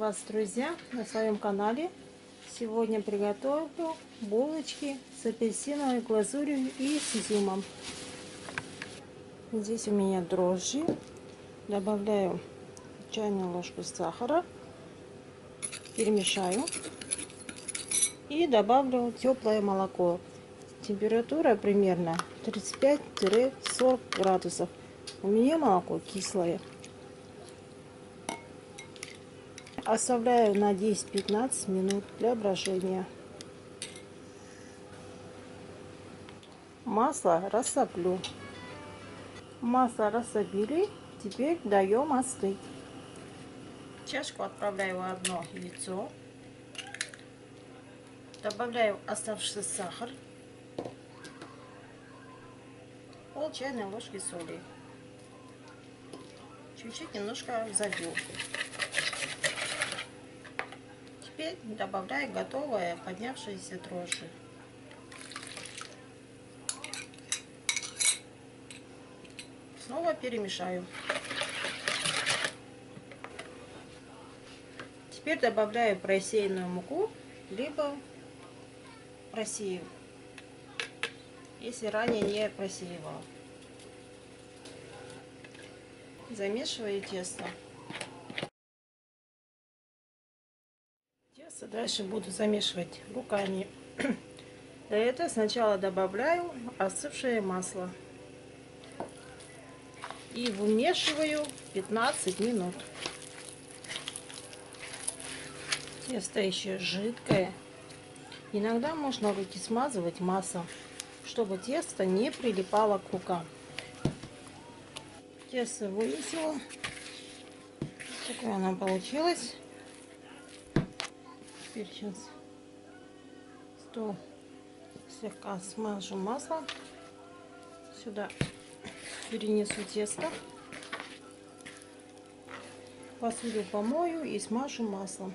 Приветствую вас, друзья, на своем канале. Сегодня приготовлю булочки с апельсиновой глазурью и с изюмом. Здесь у меня дрожжи. Добавляю чайную ложку сахара. Перемешаю. И добавлю теплое молоко. Температура примерно 35-40 градусов. У меня молоко кислое. Оставляю на 10-15 минут для брожения. Масло растоплю. Масло растопили. Теперь даем остыть. В чашку отправляю одно яйцо. Добавляю оставшийся сахар. Пол чайной ложки соли. Чуть-чуть немножко забью. Теперь добавляю готовое поднявшиеся дрожжи. Снова перемешаю. Теперь добавляю просеянную муку, либо просею, если ранее не просеивала. Замешиваю тесто. Тесто дальше буду замешивать руками. Для этого сначала добавляю остывшее масло и вымешиваю 15 минут. Тесто еще жидкое. Иногда можно руки смазывать маслом, чтобы тесто не прилипало к рукам. Тесто вывесила. Такое оно получилось. Теперь сейчас стол слегка смажу маслом. Сюда перенесу тесто. Посуду помою и смажу маслом.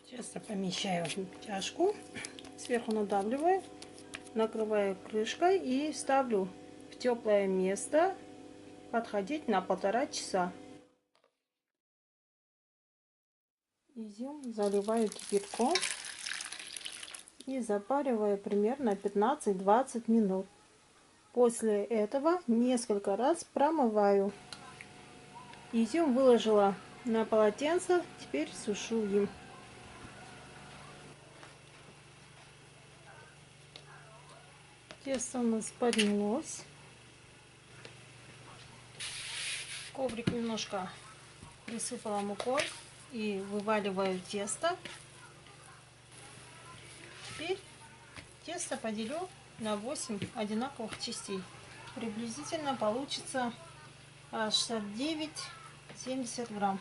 Тесто помещаю в чашку, сверху надавливаю, накрываю крышкой и ставлю в теплое место подходить на 1,5 часа. Изюм заливаю кипятком и запариваю примерно 15-20 минут. После этого несколько раз промываю. Изюм выложила на полотенце, теперь сушу им. Тесто у нас поднялось. Коврик немножко присыпала мукой и вываливаю тесто. Теперь тесто поделю на 8 одинаковых частей. Приблизительно получится 69-70 грамм.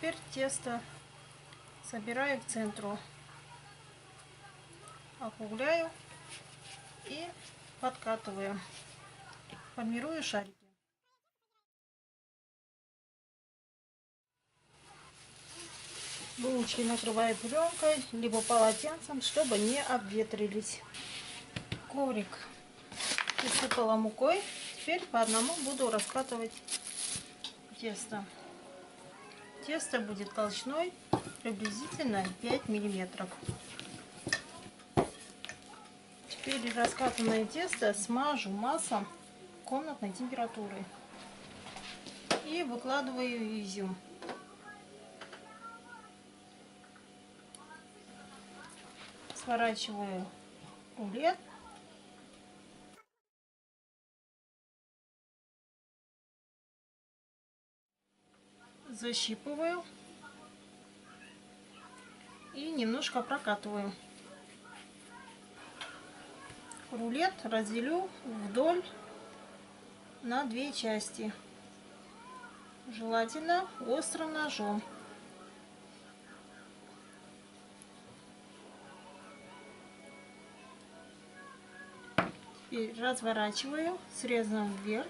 Теперь тесто собираю к центру, округляю и подкатываю, формирую шарики. Булочки накрываю пленкой либо полотенцем, чтобы не обветрились. Коврик присыпала мукой. Теперь по одному буду раскатывать тесто. Тесто будет толщиной приблизительно 5 миллиметров. Теперь раскатанное тесто смажу маслом комнатной температуры и выкладываю изюм. Сворачиваю рулет. Защипываю и немножко прокатываю. Рулет разделю вдоль на 2 части. Желательно острым ножом. Теперь разворачиваю, срезом вверх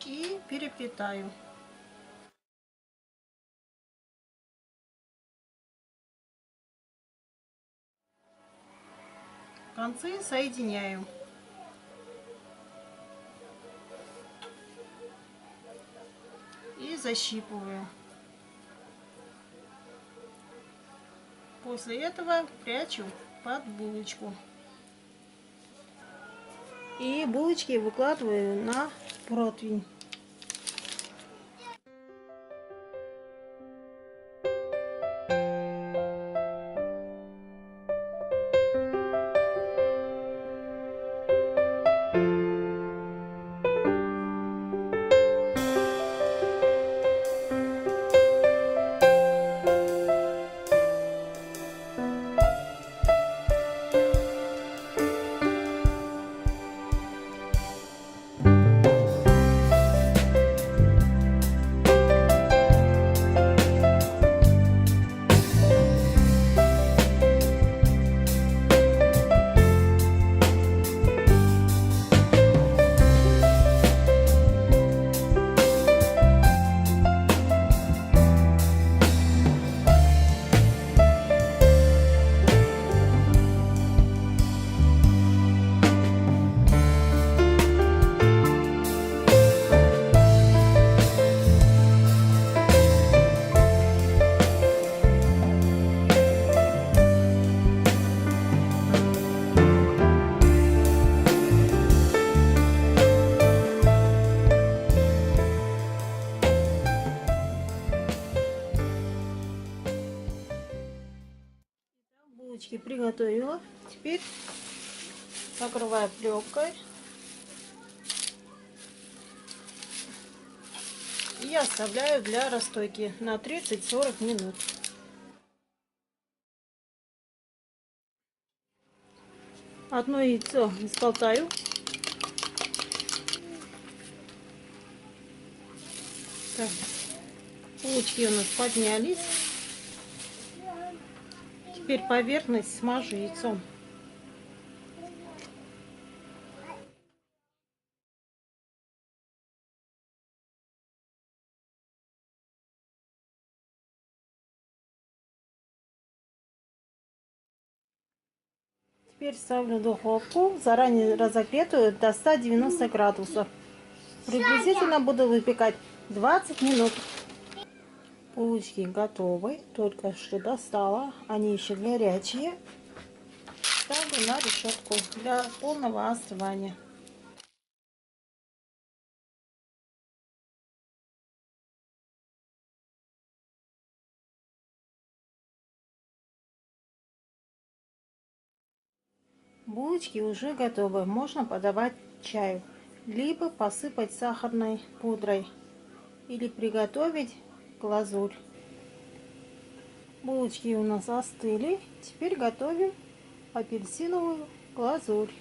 и переплетаю. Концы соединяю. И защипываю. После этого прячу под булочку. И булочки выкладываю на противень. Булочки приготовила. Теперь накрываю пленкой и оставляю для расстойки на 30-40 минут. Одно яйцо взболтаю. Так, булочки у нас поднялись. Теперь поверхность смажу яйцом. Теперь ставлю в духовку, заранее разогретую до 190 градусов. Приблизительно буду выпекать 20 минут. Булочки готовы, только что достала, они еще горячие. Ставлю на решетку для полного остывания. Булочки уже готовы, можно подавать чаю, либо посыпать сахарной пудрой, или приготовить глазурь. Булочки у нас остыли, теперь готовим апельсиновую глазурь.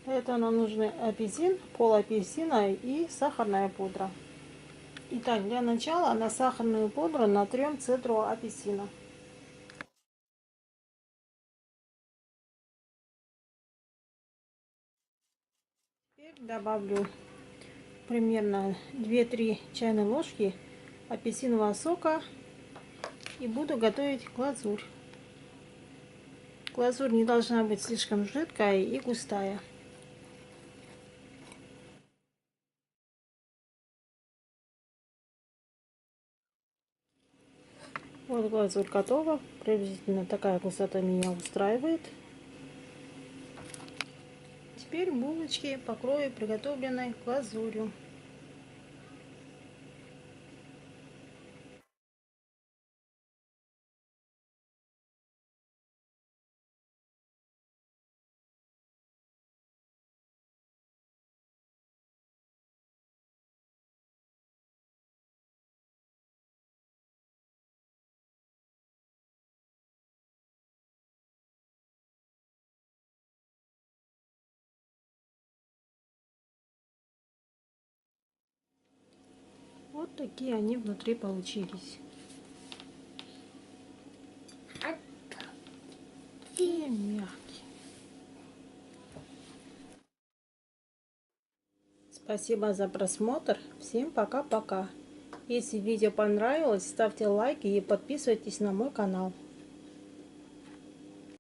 Это нам нужны апельсин, пол апельсина и сахарная пудра. Итак, для начала на сахарную пудру натрем цедру апельсина. Теперь добавлю примерно 2-3 чайные ложки апельсинового сока и буду готовить глазурь. Глазурь не должна быть слишком жидкая и густая. Вот глазурь готова. Приблизительно такая густота меня устраивает. Теперь булочки покрою приготовленной глазурью. Вот такие они внутри получились. такой мягкий. Спасибо за просмотр. Всем пока-пока. Если видео понравилось, ставьте лайки и подписывайтесь на мой канал.